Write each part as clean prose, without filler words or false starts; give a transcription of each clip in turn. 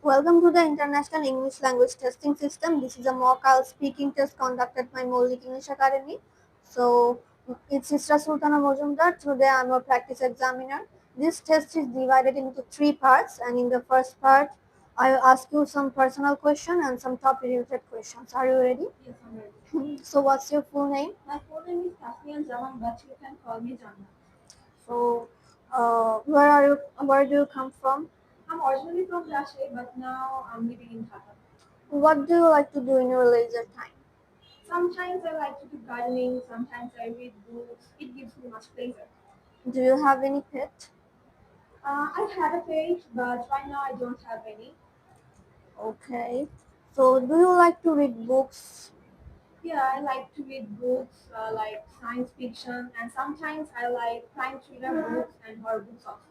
Welcome to the International English Language Testing System. This is a mock IELTS speaking test conducted by Maulik English Academy. So, it's Sister Sultana Mojumdar. Today I'm a practice examiner. This test is divided into three parts, and in the first part, I will ask you some personal question and some topic related questions. Are you ready? Yes, I'm ready. So, what's your full name? My full name is Tasmian Zaman, but you can call me Jannah. So, where are you? Where do you come from? I'm originally from Rajshahi, but now I'm living in Dhaka. What do you like to do in your leisure time? Sometimes I like to do gardening, sometimes I read books. It gives me much pleasure. Do you have any pet? I had a pet, but right now I don't have any. Okay. So, do you like to read books? Yeah, I like to read books like science fiction, and sometimes I like crime thriller books and horror books also.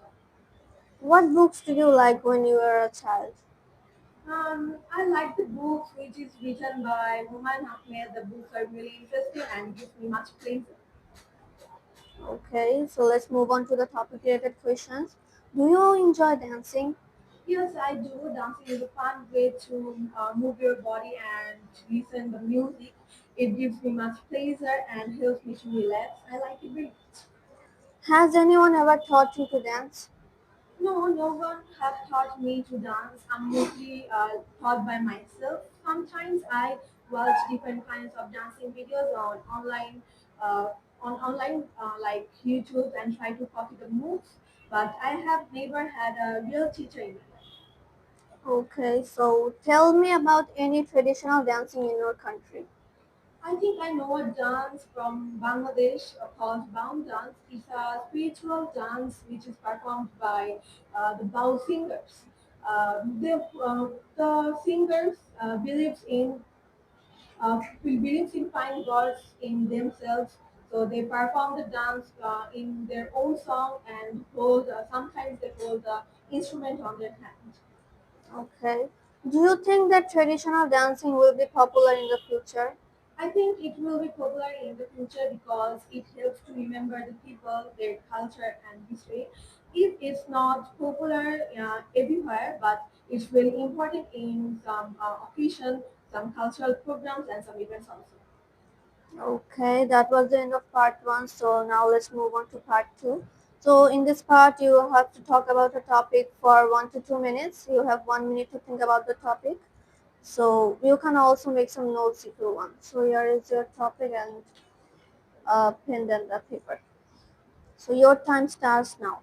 What books did you like when you were a child? I like the books which is written by Humayun Ahmed. The books are really interesting and gives me much pleasure. Okay, so let's move on to the topic related questions. Do you enjoy dancing? Yes, I do. Dancing is a fun way to move your body and listen the music. It gives me much pleasure and helps me to relax. I like it very much. Has anyone ever taught you to dance? No, no one has taught me to dance. I'm mostly taught by myself. Sometimes I watch different kinds of dancing videos uh, on online like YouTube and try to copy the moves. But I have never had a real teacher in my life. Okay, so tell me about any traditional dancing in your country. I think I know a dance from Bangladesh called Bound Dance. It's a spiritual dance which is performed by the Bao singers. The singers believes in finding gods in themselves, so they perform the dance in their own song and hold. Sometimes they hold the instrument on their hand. Okay. Do you think that traditional dancing will be popular in the future? I think it will be popular in the future because it helps to remember the people, their culture, and history. If it's not popular everywhere, but it's really important in some occasion, some cultural programs, and some events also. Okay, that was the end of part one. So now let's move on to part two. So in this part, you have to talk about a topic for 1 to 2 minutes. You have 1 minute to think about the topic. So you can also make some notes if you want. So here is your topic and a pen and a paper. So your time starts now.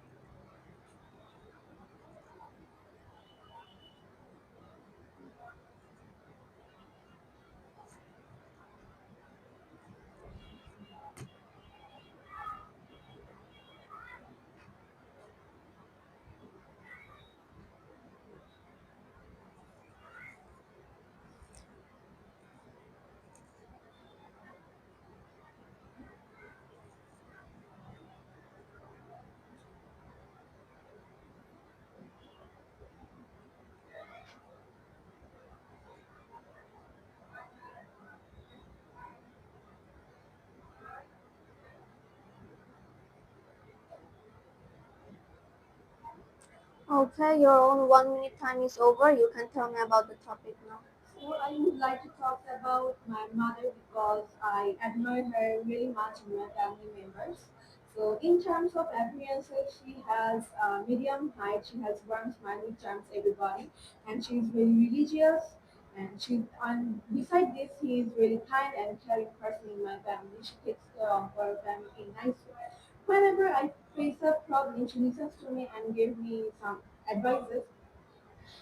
Okay, your own 1 minute time is over. You can tell me about the topic now. So I would like to talk about my mother because I admire her really much in my family members. So in terms of appearances, she has medium height. She has warm smile which charms everybody, and she's very religious. And beside this, she is really kind and caring person in my family. She takes care of her family in nice way. Whenever I face a problem, she listens to me and gives me some advices.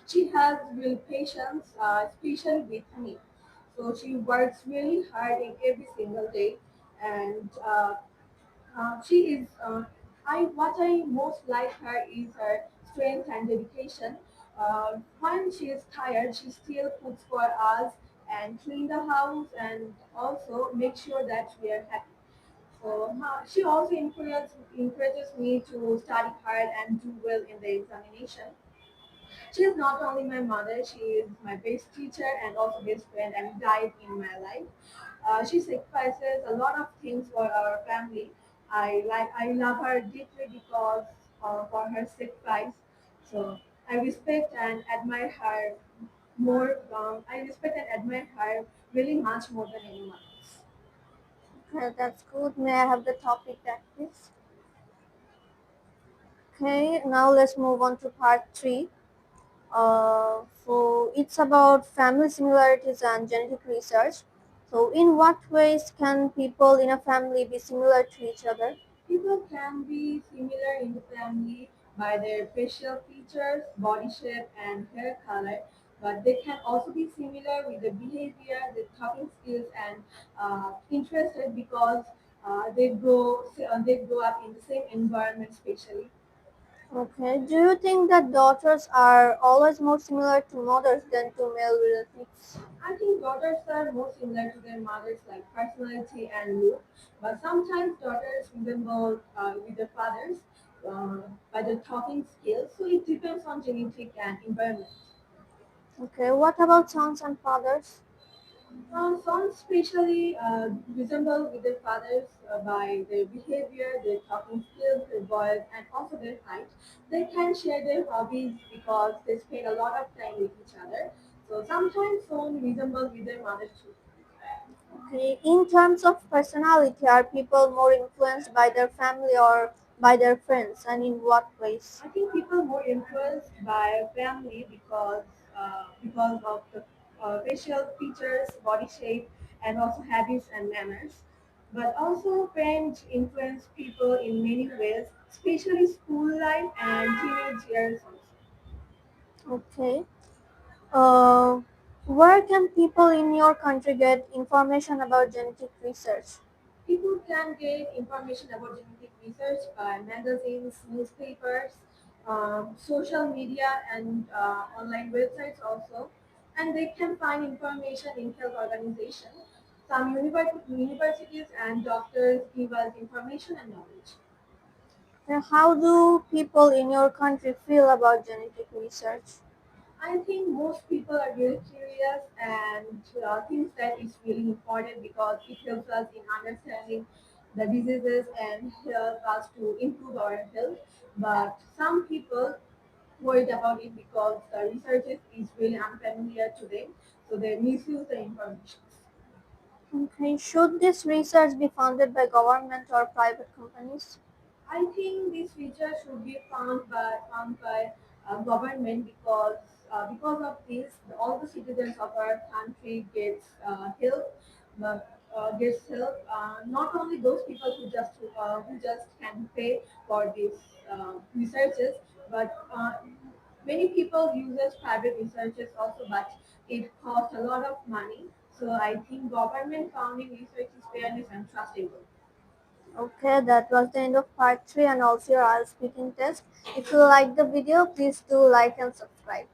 She has real patience, especially with me. So she works really hard in every single day, and she is. I what I most like her is her strength and dedication. When she is tired, she still cooks for us and clean the house and also make sure that we are happy. So she also encourages me to study hard and do well in the examination. She is not only my mother, she is my best teacher and also best friend and guide in my life. She sacrifices a lot of things for our family. I love her deeply because for her sacrifice. So I respect and admire her more. I respect and admire her really much more than anyone else. Okay, that's good. May I have the topic that please? Okay, now let's move on to part 3. So it's about family similarities and genetic research. So in what ways can people in a family be similar to each other? People can be similar in the family by their facial features, body shape, and hair color, but they can also be similar with the behavior, the talking skills, and interested because they grow up in the same environment, especially. Okay, do you think that daughters are always more similar to mothers than to male relatives? I think daughters are more similar to their mothers, like personality and look, but sometimes daughters resemble with their fathers by their talking skills. So it depends on genetic and environment. Okay, what about sons and fathers? Sons especially resemble with their fathers by their behavior, their talking skills, their voice, and also their height. They can share their hobbies because they spend a lot of time with each other. So sometimes sons resemble with their mother too. Okay, in terms of personality, are people more influenced by their family or by their friends, and in what ways? I think people more influenced by family because of the facial features, body shape, and also habits and manners. But also friends influence people in many ways, especially school life and teenage years also. Okay. Uh, where can people in your country get information about genetic research? People can get information about genetic research by magazines, newspapers, social media, and online websites also. And they can find information in health organizations. Some universities and doctors give us information and knowledge. And how do people in your country feel about genetic research? I think most people are really curious and thinks that it's really important because it helps us in understanding the diseases and help us to improve our health. But some people worried about it because the research is really unfamiliar to them, so they misuse the information. Okay, should this research be funded by government or private companies? I think this feature should be found by government because of this, all the citizens of our country gets help. Not only those people who just can pay for these researches, but many people uses private researches also, but it costs a lot of money. So I think government funding research is fairness and trustable. Okay, that was the end of part 3 and also your IELTS speaking test. If you like the video, please do like and subscribe.